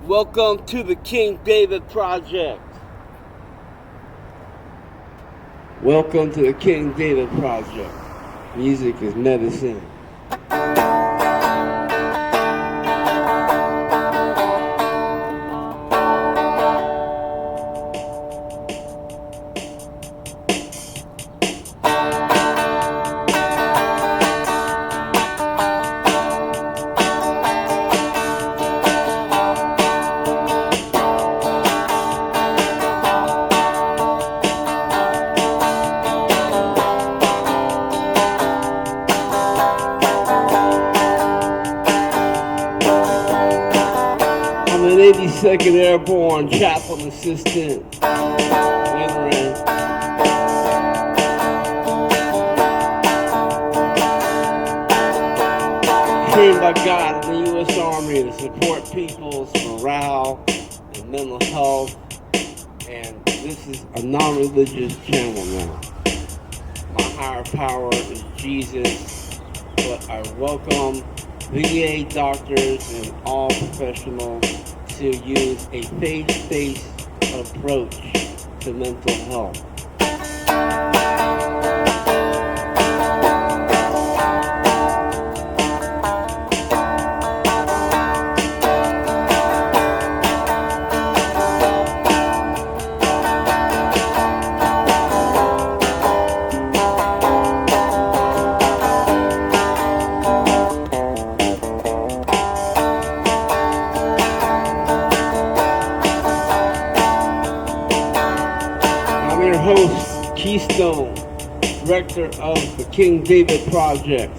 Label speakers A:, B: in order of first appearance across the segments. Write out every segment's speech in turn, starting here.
A: Welcome to the King David Project. Welcome to the King David Project. Music is medicine. I'm an 82nd Airborne Chaplain Assistant, veteran. Trained by God in the U.S. Army to support people's morale and mental health. And this is a non-religious channel now. My higher power is Jesus, but I welcome VA doctors and all professionals to use a faith-based approach to mental health. I'm your host, Keystone, director of the King David Project.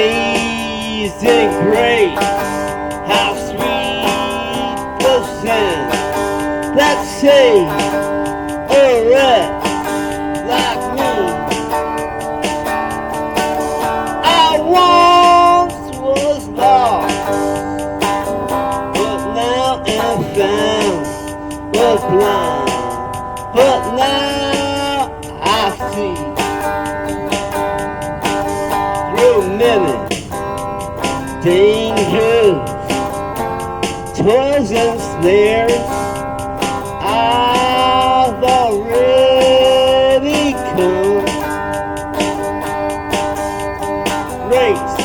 A: Amazing grace, how sweet the sound that saved a wretch like me. I once was lost, but now am found, was blind, but now I see. Through many dangers, toils and snares, I've already come. Grace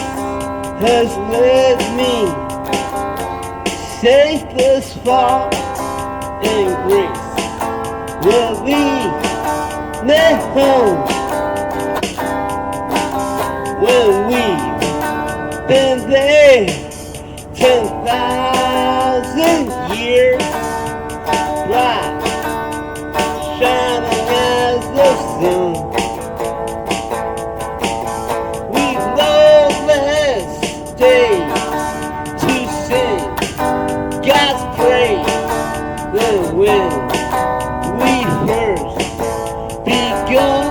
A: has led me safe thus far, and grace will lead me home. When we've been there 10,000 years, bright, shining as the sun. We've no less days to sing God's praise than when we first begun.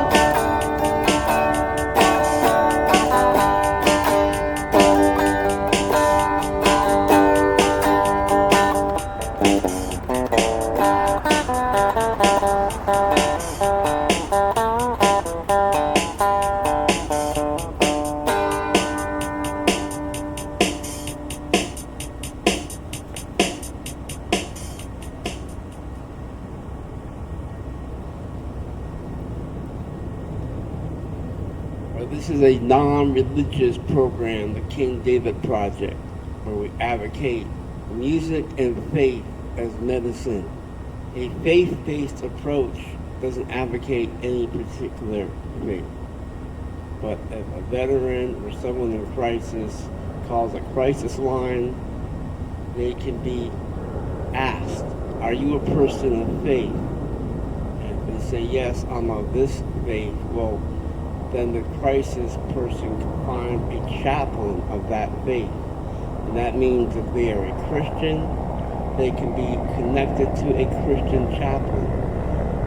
A: This is a non-religious program, the King David Project, where we advocate music and faith as medicine. A faith-based approach doesn't advocate any particular faith. But if a veteran or someone in crisis calls a crisis line, they can be asked, are you a person of faith? And if they say, yes, I'm of this faith, well, then the crisis person can find a chaplain of that faith. And that means if they are a Christian, they can be connected to a Christian chaplain.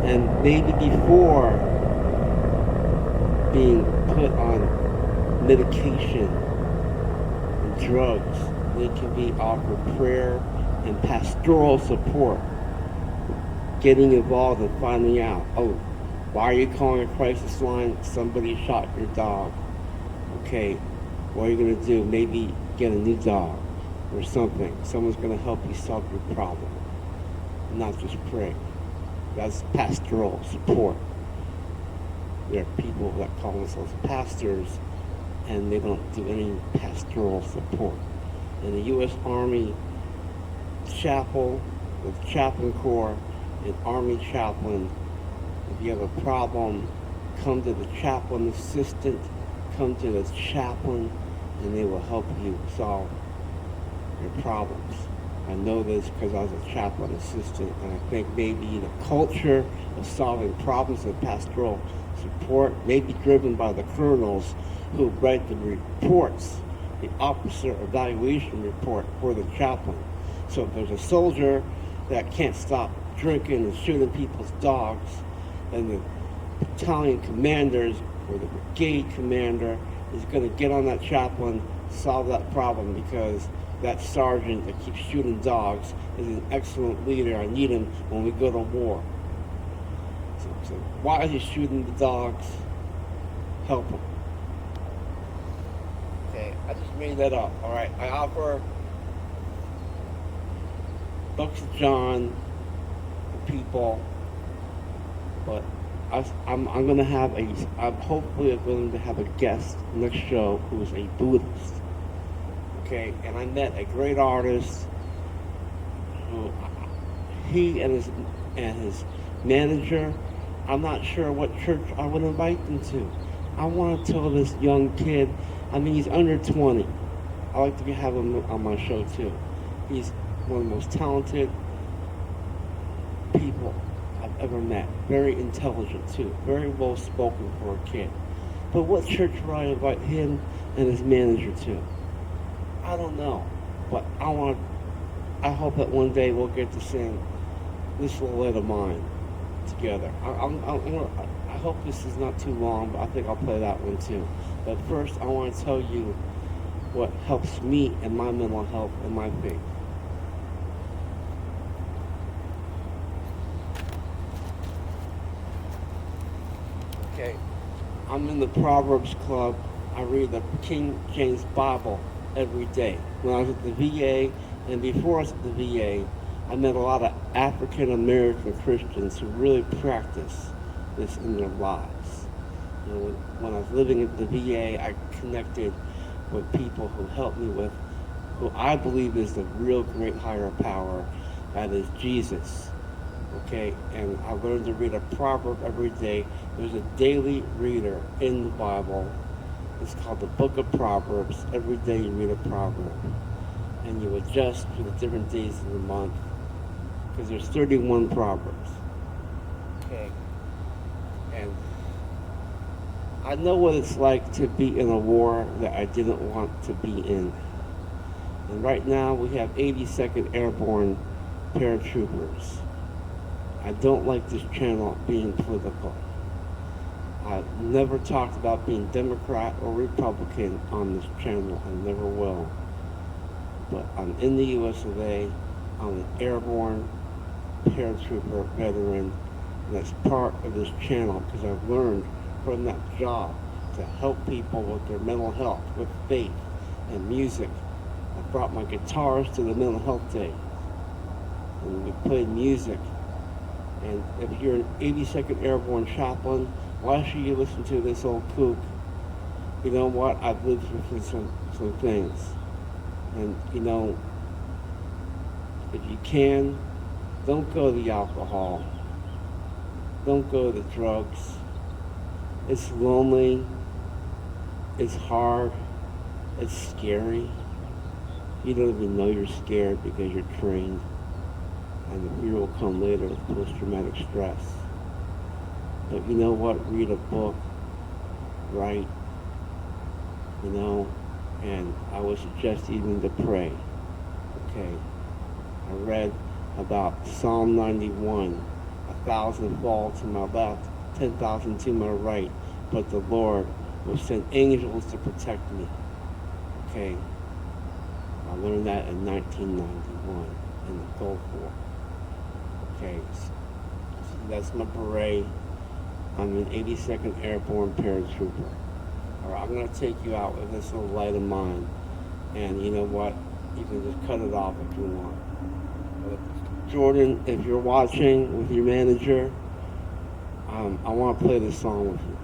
A: And maybe before being put on medication and drugs, they can be offered prayer and pastoral support, getting involved and finding out, oh, why are you calling a crisis line? Somebody shot your dog. Okay, what are you going to do? Maybe get a new dog or something. Someone's going to help you solve your problem, not just pray. That's pastoral support. There are people that call themselves pastors, and they don't do any pastoral support. In the U.S. Army Chapel, with Chaplain Corps, and Army Chaplain, if you have a problem, come to the chaplain assistant, come to the chaplain, and they will help you solve your problems. I know this because I was a chaplain assistant, and I think maybe the culture of solving problems with pastoral support may be driven by the colonels who write the reports, the officer evaluation report for the chaplain. So if there's a soldier that can't stop drinking and shooting people's dogs, and the battalion commanders or the brigade commander is going to get on that chaplain, solve that problem, because that sergeant that keeps shooting dogs is an excellent leader. I need him when we go to war. So why is he shooting the dogs? Help him. Okay, I just made that up. All right, I offer books of John to people, but I'm going to have I'm hopefully going to have a guest next show who is a Buddhist. Okay, and I met a great artist who he and his manager, I'm not sure what church I would invite them to. I want to tell this young kid, I mean, he's under 20. I like to have him on my show too. He's one of the most talented people I've ever met. Very intelligent too. Very well spoken for a kid. But what church would I invite him and his manager to? I don't know. But I hope that one day we'll get to sing This Little Light of Mine together. I hope this is not too long, but I think I'll play that one too. But first, I want to tell you what helps me and my mental health and my faith. Okay, I'm in the Proverbs Club. I read the King James Bible every day. When I was at the VA, and before I was at the VA, I met a lot of African American Christians who really practice this in their lives. You know, when I was living at the VA, I connected with people who helped me with who I believe is the real great higher power, that is Jesus. Okay, and I learned to read a proverb every day. There's a daily reader in the Bible. It's called the Book of Proverbs. Every day you read a proverb, and you adjust for the different days of the month, because there's 31 proverbs. Okay, and I know what it's like to be in a war that I didn't want to be in. And right now we have 82nd Airborne paratroopers. I don't like this channel being political. I've never talked about being Democrat or Republican on this channel. I never will. But I'm in the US of A. I'm an airborne paratrooper veteran, and that's part of this channel because I've learned from that job to help people with their mental health, with faith and music. I brought my guitars to the mental health day, and we played music. And if you're an 82nd Airborne chaplain, why should you listen to this old kook You know what? I've lived through some things. And, if you can, don't go to the alcohol. Don't go to the drugs. It's lonely. It's hard. It's scary. You don't even know you're scared because you're trained. And the fear will come later with post-traumatic stress. But you know what? Read a book. Write. And I would suggest even to pray. Okay. I read about Psalm 91. 1,000 fall to my left, 10,000 to my right, but the Lord will send angels to protect me. Okay. I learned that in 1991 in the Gulf War. Okay. So that's my beret. I'm an 82nd Airborne paratrooper. All right, I'm going to take you out with this little light of mine. And you know what? You can just cut it off if you want. But Jordan, if you're watching with your manager, I want to play this song with you.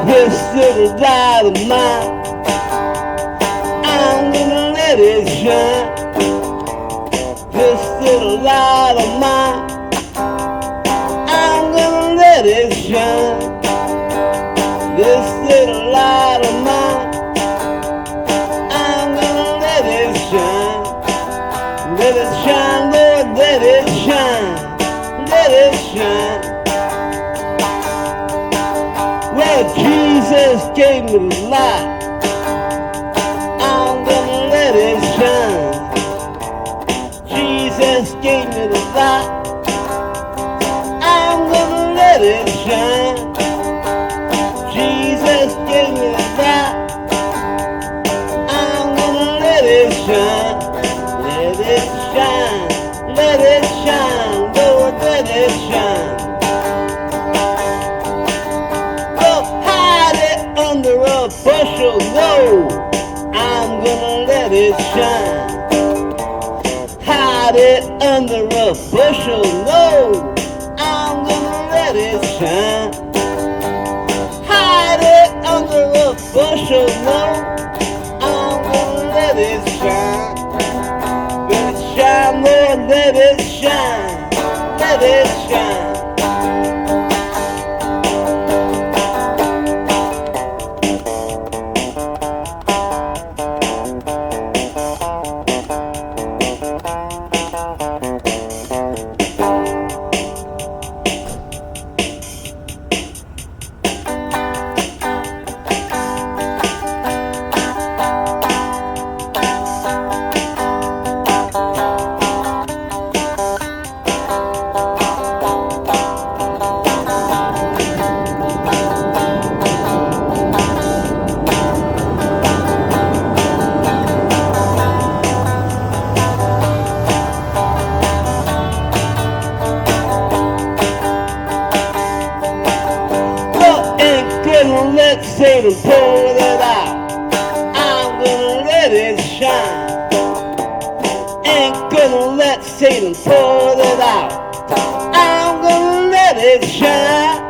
A: This little light of mine, I'm gonna let it shine. This little light of mine, I'm gonna let it shine. This little light of mine, I'm gonna let it shine. Let it shine, Lord, let it shine. Let it shine. Well, Jesus gave me the light. I'm gonna let it shine. Jesus gave me the light. I'm gonna let it shine. Jesus gave me the light. I'm gonna let it shine. Let it shine. Let it shine. Lord, let it shine. Under a bushel, no, I'm gonna let it shine. Hide it under a bushel, no, I'm gonna let it shine. Hide it under a bushel, no, I'm gonna let it shine. Let it shine, Lord, let it shine. Let it shine. Let Satan pour it out. I'm gonna let it shine. Ain't gonna let Satan pour it out. I'm gonna let it shine.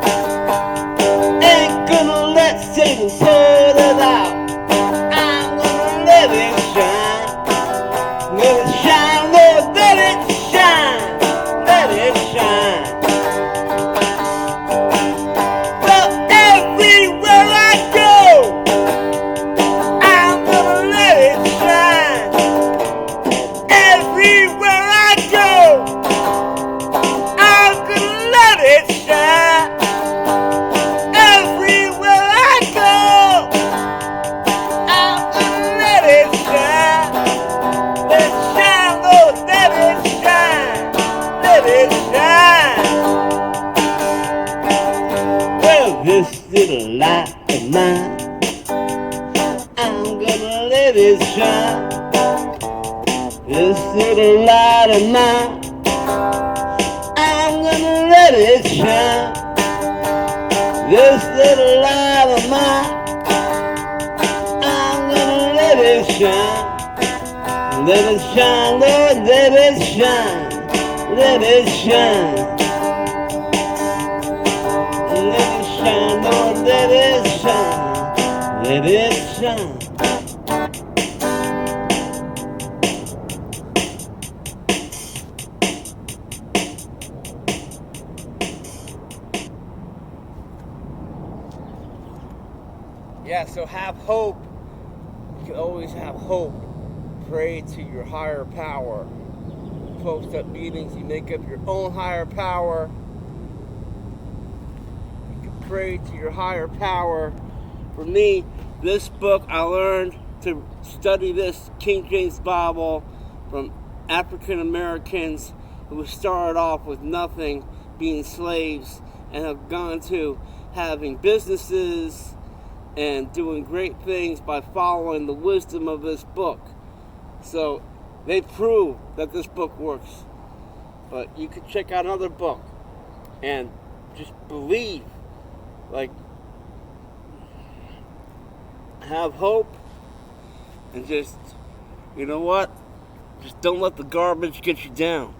A: Ain't gonna let Satan pour it out. I'm gonna let it shine. Let it shine, Lord, let it shine. Let it shine. Everywhere I go, light of mine. I'm gonna let it shine. This little light of mine. I'm gonna let it shine. This little light of mine. I'm gonna let it shine. Let it shine, Lord, let it shine. Let it shine. Let it shine, Lord, let it shine. Let it shine. Yeah, so have hope. You can always have hope. Pray to your higher power. Post up meetings, you make up your own higher power. You can pray to your higher power. For me, this book, I learned to study this King James Bible from African Americans who started off with nothing, being slaves, and have gone to having businesses and doing great things by following the wisdom of this book. So they prove that this book works. But you can check out another book and just believe, like, have hope, and just, you know what? Just don't let the garbage get you down.